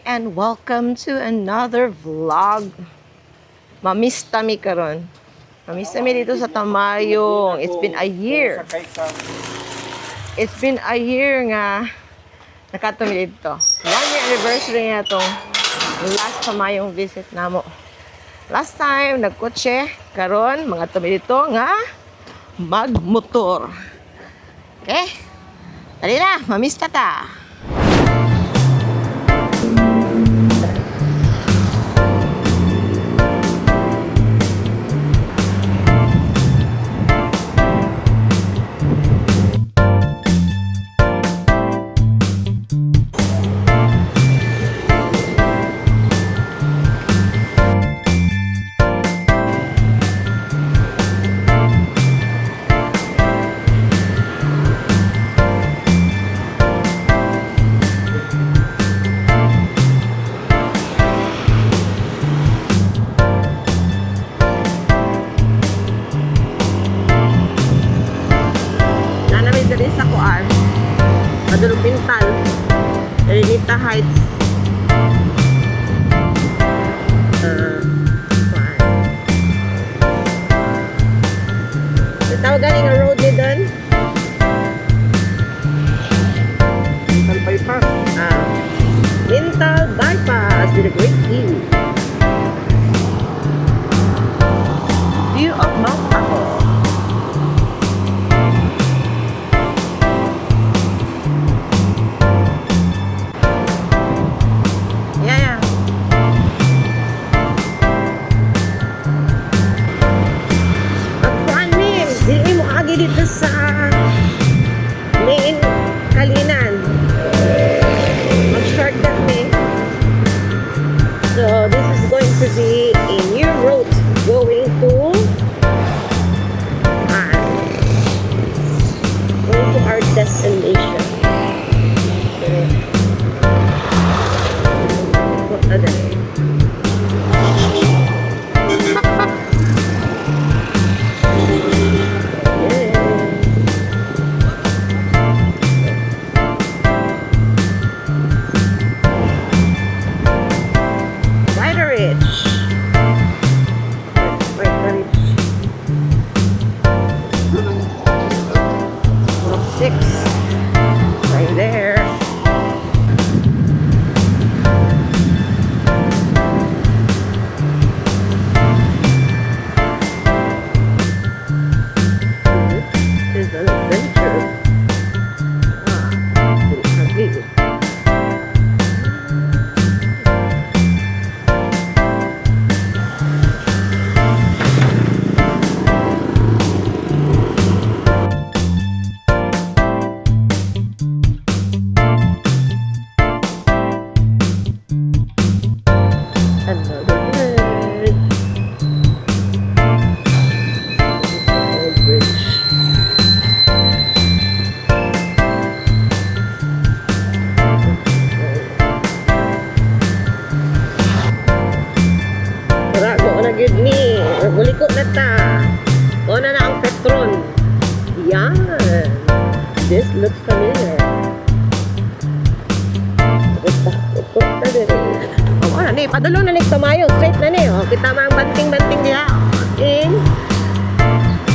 and welcome to another vlog. Mamista mi karon. Mamista mi dito sa Tamayong. It's been a year. It's been a year nga nakatumi dito. 1 year anniversary na itong last Tamayong visit namo. Last time nagkotse, karon mga tumi dito nga magmotor. Okay? Dali na, mamista ta. Dali sa Kuan, Madulong Pintal, Erinita Heights. Kuan. Tawag galing ang road ni doon? Pintal Bypass. Pintal Bypass with a great view. View of Mount Taco. Dito sa main Kalinan mag-shortcut me. So this is going to be a new route going to our destination. What other? Right there. This is an adventure. Good ni, buliko na ta. O na ang Petron. Yan. This looks familiar. Ito na din. O na ni, padulong na ni Tumayo. Straight na ni. O, kita mo ang banting-banting niya. Okay.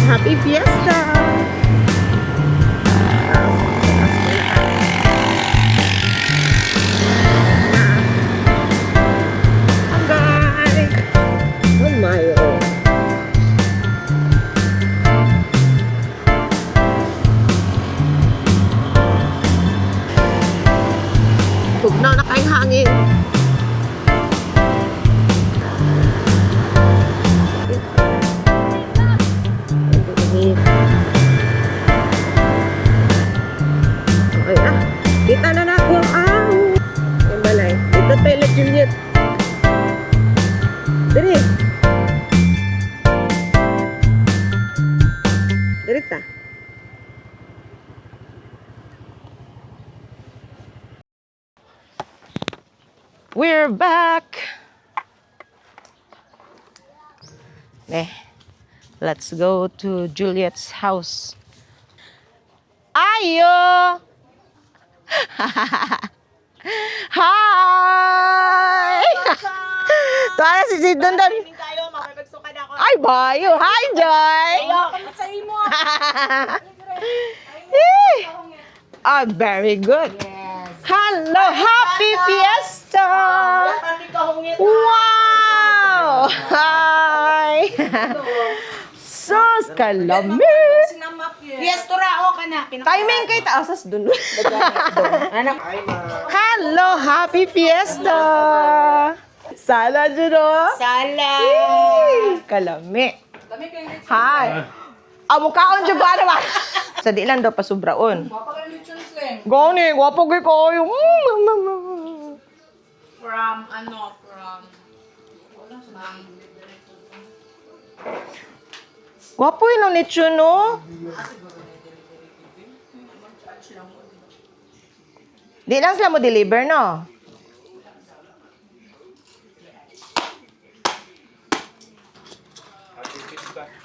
Happy Fiesta. Tugnaw na kayong hangin. Okay na. Kita na ako. Ang balay. Ito tayo na Juliet. Diri. Diri ta. We're back. Let's go to Juliet's house. Ayo! Hi! Tuwa si Dondon. Ay, bayo. Hi, Joy. Ah, very good. Hello, happy fiesta. Wow. Hi. Sus, kalami. Yes, turao ka na. Timing kay taasas dun. Hello, happy fiesta. Sala dyan o. Sala. Kalami. Hi. Mukhaon dyan ba naman? Sa di lang daw pasubraon. Gani, gwapo kay kayo. From. Gwapo yun ang nicho, no? Di lang sila mo deliver, no?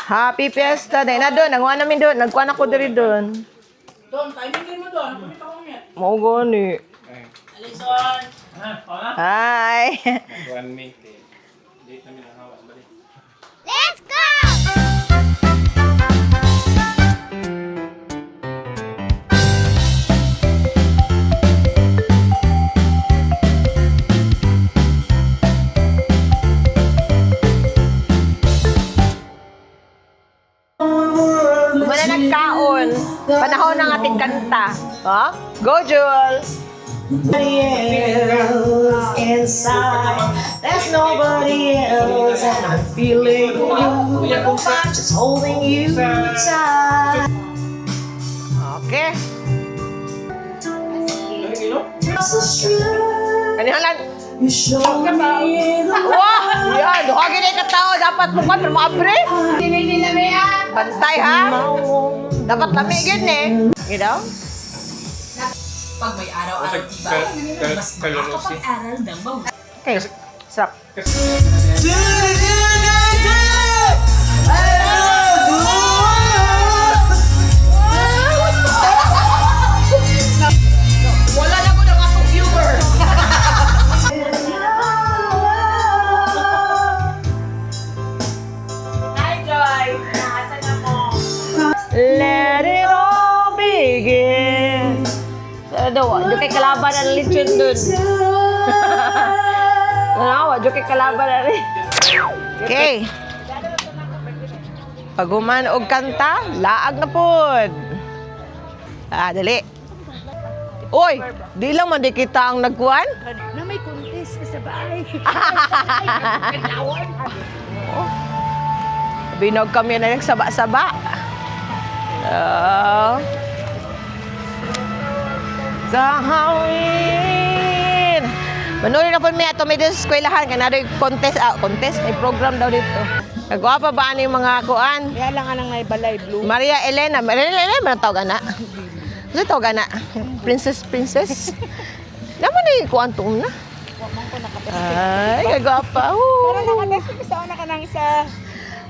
Happy Fiesta. Dahil na doon. Nagkuha namin doon. Nagkuha na ko diri doon. Doon, timing mo doon. Kumita ko niya. Mau gani. Alison. Hi. 1 minute. Date namin ang hawas. Balik. Let's go! Muna nagkaon. Panahon ng ating kanta. Oh? Go, Jules! Inside, there's nobody else, and I'm feeling you, just holding you tight. Okay. So strong, Kanihan lang. you show me the Wah! Yan! Duhagin na yung katao. Dapat mukha pero maabre. Bantay, ha? Dapat lamigin, eh. You know? Pag may araw-araw, diba? Mas makakapag-aral ng mga. Okay. Sarap. Wala na ko ng akong viewer. Hi, Joy. Naasan na mo? Let it all begin. Sa daw, di kay kalaban ang lechon dun. Ano, di kay kalaban na rin. Okay. Paguman og kanta, laag na pod. Dali. Oy, di lang man di kita ang nagkuhan. Na may contest ka sa bahay. Binog kami na nagsaba-saba. Sa hawin. Manunin na po may ato may dito sa eskwelahan. Kaya na contest, contest, may program daw dito. Nagawa pa ba yung mga kuan? Kaya lang anang may balay blue. Maria Elena. Maria Elena, man tawag na. Ano tawag na? Princess. Naman na yung kuan tuon na. Ay, kagwapa. Para nakatest sa una ka nang isa.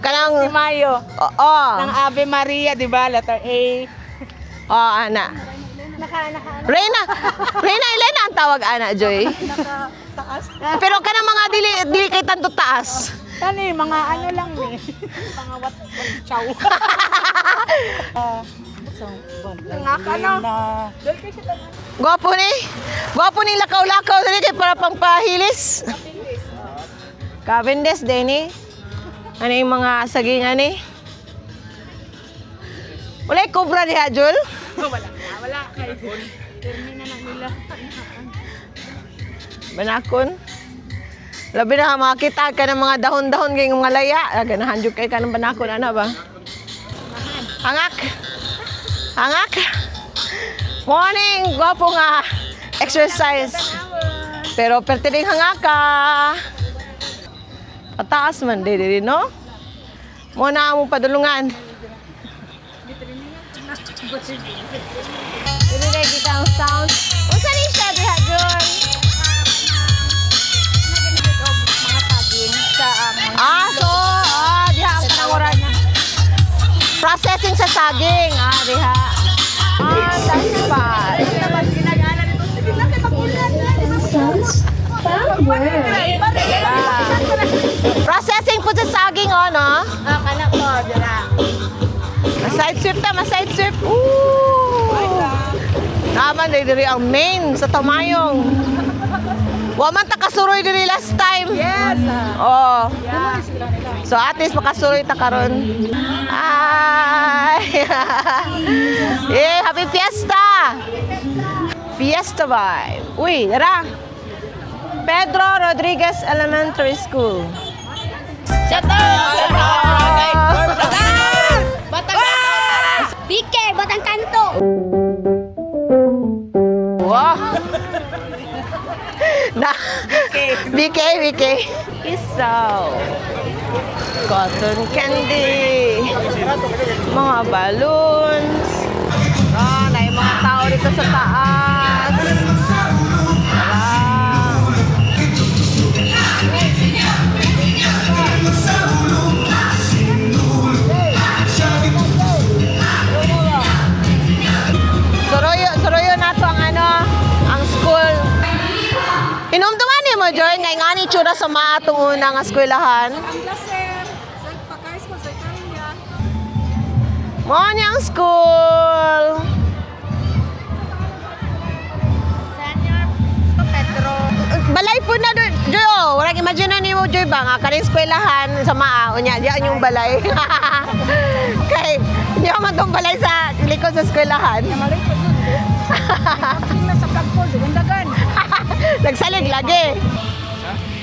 Kanang, Si Mayo. oo. Ng Ave Maria, di ba? Letter A. Oo, ana. Reyna Elena ang tawag, ana, Joy. Taas. Pero kanang mga dili kay tanto taas. Ano eh, mga ano lang eh. Mga what chow. Nga ka no? Gwapo ni lakaw-lakaw dali kay para pang pahilis. Cavendish din eh. Ano yung mga sagingan eh? Wala yung cobra ni Jul? Wala kay termina na nila. Banakon. Labi na makakita ka ng mga dahon-dahon kay mga laya. Ganahan jud kay ka ng banakon ana ba? Hangak. Morning, gwapo nga exercise. Pero pertining hangaka. Pataas man di no? Mo na mo padulungan. Dili na kita ang sound. Unsa ni siya diha Jun? Diha ang pananguran na. Processing sa saging. Diha. That's fine. sip. Ooh! Naman diri ang main sa Tamayong. Wa man ta kasuroy diri last time. Yes. Oh. So at least makasuroy ta karon. Ay. Happy Fiesta. Fiesta vibe. Uy, tara. Pedro Rodriguez Elementary School. Shut up! BK, Batang Kanto. Wow. Na BK. Isaw. Cotton candy. Mga balloons. Na yung mga tao dito sa taas. Suroyo na to ang ang school. Hinumduman ni mo, Joy, ngay nga ni tsura sa maatong una nga eskwelahan. Mo niya ang school. Pedro. Balay po na doon, Joy. Oh, warang imagine na ni mo, Joy, ba nga kaning eskwelahan sa maa. Unya, diyan yung balay. Kay, hindi ako man balay sa likod sa eskwelahan. Sa Blackpool, dugundagan. Nagsalig lagi.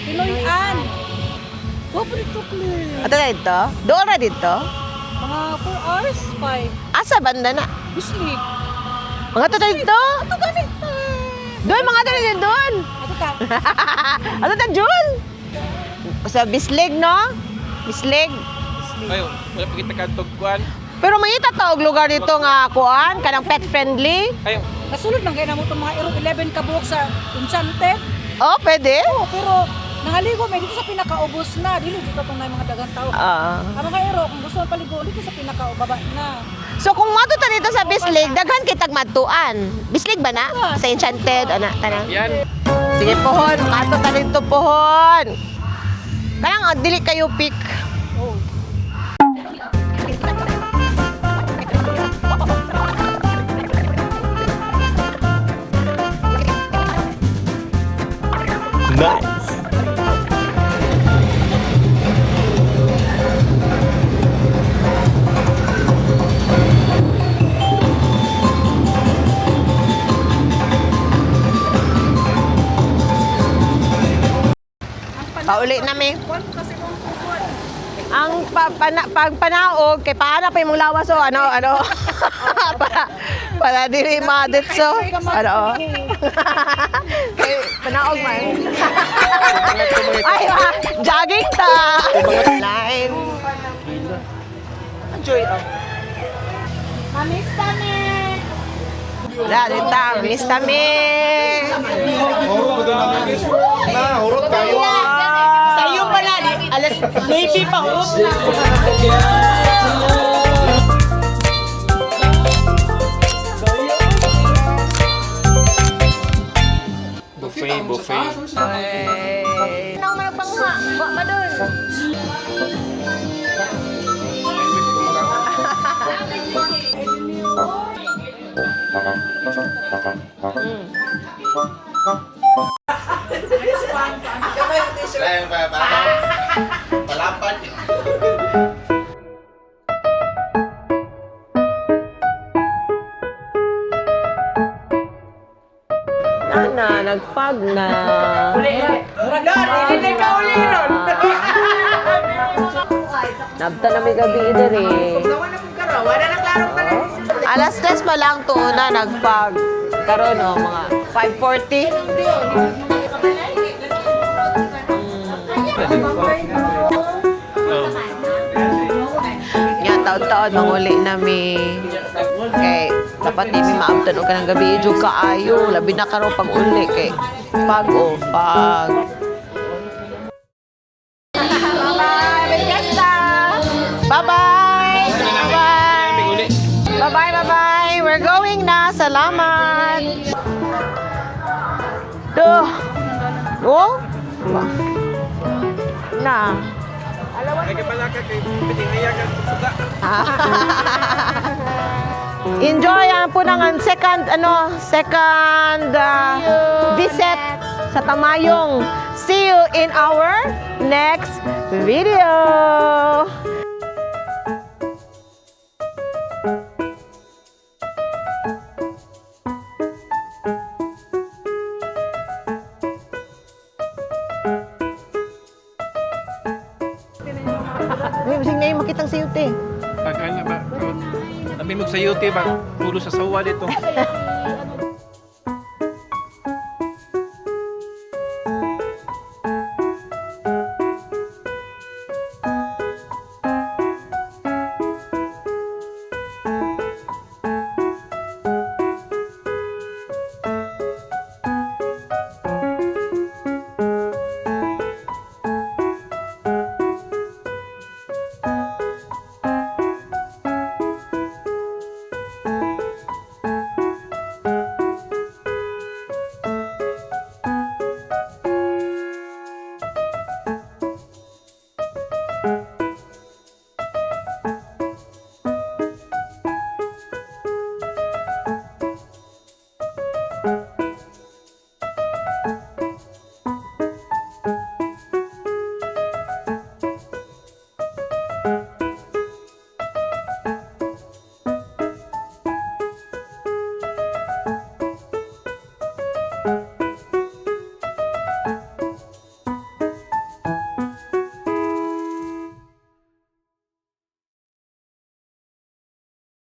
Piloyan. Pobre tukli. Ato na dito? Doon na dito? Mga 4 hours, 5. Asa banda na? Bislig. Mga to dito? Ito ganito. Doon, mga to dito doon. Ito ka. Ato ta, Jun? Sa Bislig, no? Bislig. Ayo, wala pa kita katugkuan. Pero may itatawag lugar dito nga kuan, kanang pet friendly. Ayo, Nasulod lang kayo na mo itong mga Aero 11 kabuok sa Enchanted. Oh, pwede? Oo, pero nangaligo may dito sa pinakaubos na. Dili dito itong mga dagang tao. Ang mga Aero, kung gusto mo paligo, dito sa pinakaubaba na. So kung matuta dito sa Bislig, daghan kitag matuan. Bislig ba na? Sa Enchanted, ana, tanang. yan. Sige, pohon. Kato ta dito, pohon. Kanang dili kayo pick. Oh. Nice. Pauli nami. Ang pagpanaog kay paana pa imong lawas o ano para dili madetso ano kay panaog man. Ay, jogging ta. Line. Enjoy oh. Mamista me. Dita, miss kami. Hurot kayo. Sa'yo pala, alas 9 pa, hurot na. Buffet. Ano mo na pangwa? Wa ba dun? Palapad. Nana, nagpag na. Nabta na may gabi diri. Alas 3 pa lang to na nagpag. Karon oh, mga 5:40. Nya taon-taon manguli nami. Kay dapat di mi maabtan og kanang gabi jud kaayo, labi na karon pag uli kay pag o pag. Bye-bye! Bye-bye! Bye-bye! We're going na. Salamat! Duh! Oh? Na. Ay, kapalaka kay piting ayagan sa suga. Enjoy ang po ng second visit sa Tamayong. See you in our next video. Ay, sige na makitang siyute. Pag ano ba? Sabi mo sa YouTube ba? Pulo sa sawa dito. Ano